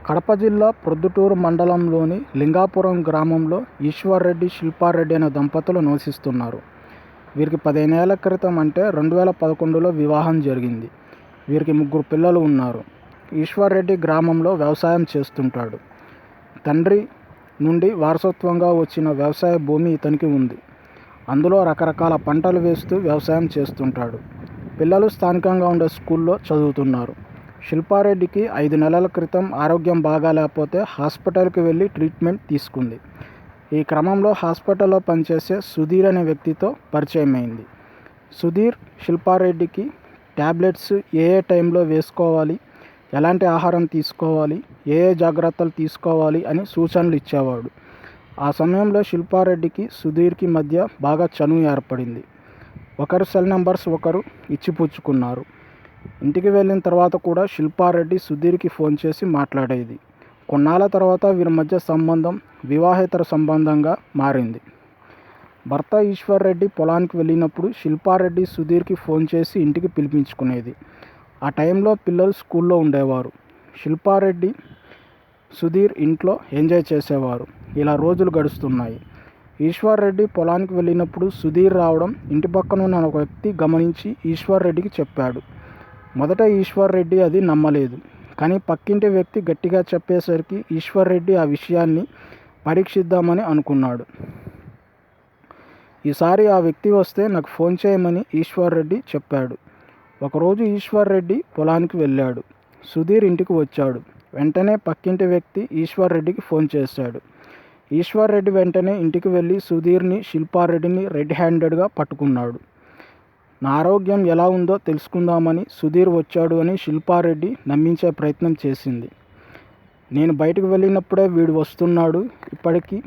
కడప జిల్లా ప్రొద్దుటూరు మండలంలోని లింగాపురం గ్రామంలో ఈశ్వర్రెడ్డి, శిల్పారెడ్డి అనే దంపతులు నివసిస్తున్నారు. వీరికి 15 ఏళ్ల క్రితం అంటే 2011లో వివాహం జరిగింది. వీరికి 3 పిల్లలు ఉన్నారు. ఈశ్వర్రెడ్డి గ్రామంలో వ్యవసాయం చేస్తుంటాడు. తండ్రి నుండి వారసత్వంగా వచ్చిన వ్యవసాయ భూమి ఇతనికి ఉంది. అందులో రకరకాల పంటలు వేస్తూ వ్యవసాయం చేస్తుంటాడు. పిల్లలు స్థానికంగా ఉండే స్కూల్లో చదువుతున్నారు. శిల్పారెడ్డికి 5 నెలల క్రితం ఆరోగ్యం బాగాలేకపోతే హాస్పిటల్కి వెళ్ళి ట్రీట్మెంట్ తీసుకుంది. ఈ క్రమంలో హాస్పిటల్లో పనిచేసే సుధీర్ అనే వ్యక్తితో పరిచయమైంది. సుధీర్ శిల్పారెడ్డికి ట్యాబ్లెట్స్ ఏ టైంలో వేసుకోవాలి, ఎలాంటి ఆహారం తీసుకోవాలి, ఏ జాగ్రత్తలు తీసుకోవాలి అని సూచనలు ఇచ్చేవాడు. ఆ సమయంలో శిల్పారెడ్డికి సుధీర్కి మధ్య బాగా చనువు ఏర్పడింది. ఒకరు సెల్ నెంబర్స్ ఒకరు ఇచ్చిపుచ్చుకున్నారు. ఇంటికి వెళ్ళిన తర్వాత కూడా శిల్పారెడ్డి సుధీర్కి ఫోన్ చేసి మాట్లాడేది. కొన్నాళ్ళ తర్వాత వీరి మధ్య సంబంధం వివాహేతర సంబంధంగా మారింది. భర్త ఈశ్వర్రెడ్డి పొలానికి వెళ్ళినప్పుడు శిల్పారెడ్డి సుధీర్కి ఫోన్ చేసి ఇంటికి పిలిపించుకునేది. ఆ టైంలో పిల్లలు స్కూల్లో ఉండేవారు. శిల్పారెడ్డి, సుధీర్ ఇంట్లో ఎంజాయ్ చేసేవారు. ఇలా రోజులు గడుస్తున్నాయి. ఈశ్వర్రెడ్డి పొలానికి వెళ్ళినప్పుడు సుధీర్ రావడం ఇంటి పక్కన ఉన్న ఒక వ్యక్తి గమనించి ఈశ్వర్రెడ్డికి చెప్పాడు. మొదట ఈశ్వర్రెడ్డి అది నమ్మలేదు. కానీ పక్కింటి వ్యక్తి గట్టిగా చెప్పేసరికి ఈశ్వర్రెడ్డి ఆ విషయాన్ని పరీక్షిద్దామని అనుకున్నాడు. ఈసారి ఆ వ్యక్తి వస్తే నాకు ఫోన్ చేయమని ఈశ్వర్రెడ్డి చెప్పాడు. ఒకరోజు ఈశ్వర్రెడ్డి పొలానికి వెళ్ళాడు. సుధీర్ ఇంటికి వచ్చాడు. వెంటనే పక్కింటి వ్యక్తి ఈశ్వర్రెడ్డికి ఫోన్ చేశాడు. ఈశ్వర్రెడ్డి వెంటనే ఇంటికి వెళ్ళి సుధీర్ని, శిల్పారెడ్డిని రెడ్ హ్యాండెడ్గా పట్టుకున్నాడు. నా ఆరోగ్యం ఎలా ఉందో తెలుసుకుందామని సుధీర్ వచ్చాడు అని శిల్పారెడ్డి నమ్మించే ప్రయత్నం చేసింది. నేను బయటకు వెళ్ళినప్పుడే వీడు వస్తున్నాడు, ఇప్పటికీ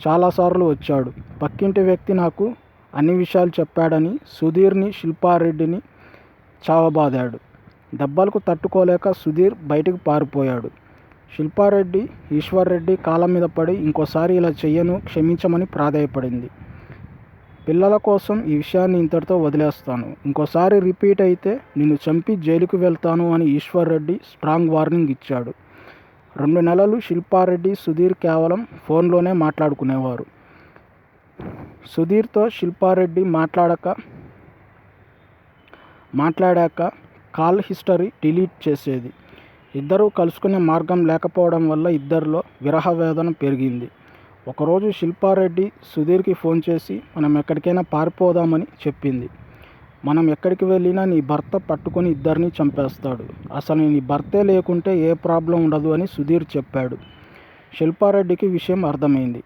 చాలాసార్లు వచ్చాడు. పక్కింటి వ్యక్తి నాకు అన్ని విషయాలు చెప్పాడని సుధీర్ని, శిల్పారెడ్డిని చావబాదాడు. దెబ్బలకు తట్టుకోలేక సుధీర్ బయటకు పారిపోయాడు. శిల్పారెడ్డి ఈశ్వర్రెడ్డి కాళ్ళ మీద పడి ఇంకోసారి ఇలా చెయ్యను, క్షమించమని ప్రాధేయపడింది. పిల్లల కోసం ఈ విషయాన్ని ఇంతటితో వదిలేస్తాను, ఇంకోసారి రిపీట్ అయితే నిన్ను చంపి జైలుకు వెళ్తాను అని ఈశ్వర్రెడ్డి స్ట్రాంగ్ వార్నింగ్ ఇచ్చాడు. 2 నెలలు శిల్పారెడ్డి, సుధీర్ కేవలం ఫోన్లోనే మాట్లాడుకునేవారు. సుధీర్తో శిల్పారెడ్డి మాట్లాడాక కాల్ హిస్టరీ డిలీట్ చేసేది. ఇద్దరూ కలుసుకునే మార్గం లేకపోవడం వల్ల ఇద్దరిలో విరహ వేదన పెరిగింది. ఒకరోజు శిల్పారెడ్డి సుధీర్కి ఫోన్ చేసి మనం ఎక్కడికైనా పారిపోదామని చెప్పింది. మనం ఎక్కడికి వెళ్ళినా నీ భర్త పట్టుకొని ఇద్దరిని చంపేస్తాడు, అసలు నీ భర్తే లేకుంటే ఏ ప్రాబ్లం ఉండదు అని సుధీర్ చెప్పాడు. శిల్పారెడ్డికి విషయం అర్థమైంది.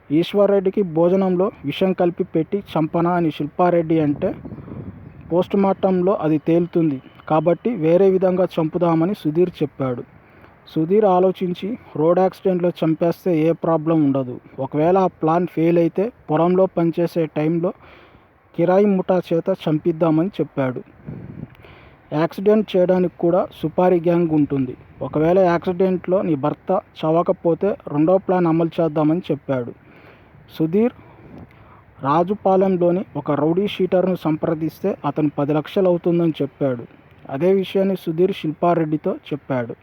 ఈశ్వర్రెడ్డికి భోజనంలో విషం కలిపి పెట్టి చంపనా అని శిల్పారెడ్డి అంటే పోస్టుమార్టంలో అది తేలుతుంది కాబట్టి వేరే విధంగా చంపుదామని సుధీర్ చెప్పాడు. సుధీర్ ఆలోచించి రోడ్ యాక్సిడెంట్లో చంపేస్తే ఏ ప్రాబ్లం ఉండదు, ఒకవేళ ఆ ప్లాన్ ఫెయిల్ అయితే పొలంలో పనిచేసే టైంలో కిరాయి ముఠా చేత చంపిద్దామని చెప్పాడు. యాక్సిడెంట్ చేయడానికి కూడా సుపారీ గ్యాంగ్ ఉంటుంది, ఒకవేళ యాక్సిడెంట్లో నీ భర్త చవకపోతే రెండో ప్లాన్ అమలు చేద్దామని చెప్పాడు. సుధీర్ రాజుపాలెంలోని ఒక రౌడీ షీటర్ను సంప్రదిస్తే అతను 10 లక్షలు అవుతుందని చెప్పాడు. అదే విషయాన్ని సుధీర్ శిల్పారెడ్డితో చెప్పాడు.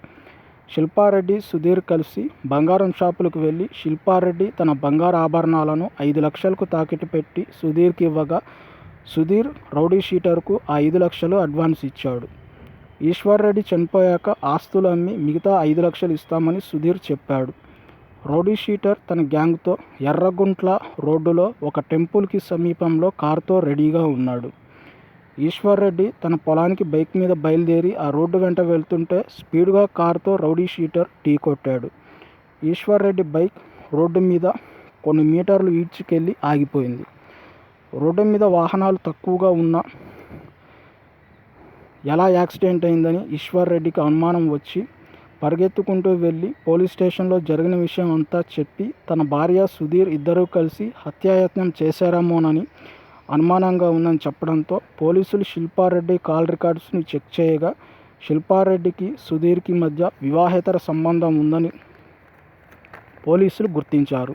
శిల్పారెడ్డి, సుధీర్ కలిసి బంగారం షాపులకు వెళ్ళి శిల్పారెడ్డి తన బంగారు ఆభరణాలను 5 లక్షలకు తాకట్టు పెట్టి సుధీర్కి ఇవ్వగా సుధీర్ రౌడీ షీటర్కు ఆ 5 లక్షలు అడ్వాన్స్ ఇచ్చాడు. ఈశ్వర్రెడ్డి చనిపోయాక ఆస్తులు అమ్మి మిగతా 5 లక్షలు ఇస్తామని సుధీర్ చెప్పాడు. రౌడీ షీటర్ తన గ్యాంగ్తో ఎర్రగుంట్ల రోడ్డులో ఒక టెంపుల్కి సమీపంలో కారుతో రెడీగా ఉన్నాడు. ఈశ్వర్రెడ్డి తన పొలానికి బైక్ మీద బయలుదేరి ఆ రోడ్డు వెంట వెళ్తుంటే స్పీడ్గా కారుతో రౌడీ షీటర్ ఢీ కొట్టాడు. ఈశ్వర్రెడ్డి బైక్ రోడ్డు మీద కొన్ని మీటర్లు ఈడ్చుకెళ్ళి ఆగిపోయింది. రోడ్డు మీద వాహనాలు తక్కువగా ఉన్నా ఎలా యాక్సిడెంట్ అయిందని ఈశ్వర్రెడ్డికి అనుమానం వచ్చి పరిగెత్తుకుంటూ వెళ్ళి పోలీస్ స్టేషన్లో జరిగిన విషయం అంతా చెప్పి తన భార్య సుధీర్ ఇద్దరూ కలిసి హత్యాయత్నం చేశారేమోనని అనుమానంగా ఉందని చెప్పడంతో పోలీసులు శిల్పారెడ్డి కాల్ రికార్డ్స్ని చెక్ చేయగా శిల్పారెడ్డికి సుధీర్కి మధ్య వివాహేతర సంబంధం ఉందని పోలీసులు గుర్తించారు.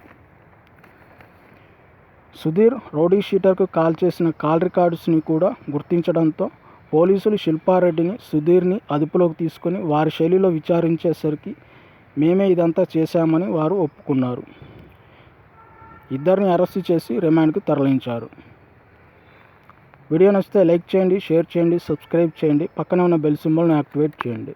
సుధీర్ రౌడీ షీటర్కు కాల్ చేసిన కాల్ రికార్డ్స్ని కూడా గుర్తించడంతో పోలీసులు శిల్పారెడ్డిని, సుధీర్ని అదుపులోకి తీసుకొని వారి శైలిలో విచారించేసరికి మేమే ఇదంతా చేశామని వారు ఒప్పుకున్నారు. ఇద్దరిని అరెస్టు చేసి రిమాండ్కి తరలించారు. వీడియో నచ్చితే లైక్ చేయండి, షేర్ చేయండి, సబ్స్క్రైబ్ చేయండి, పక్కనే ఉన్న బెల్ సింబల్ని యాక్టివేట్ చేయండి.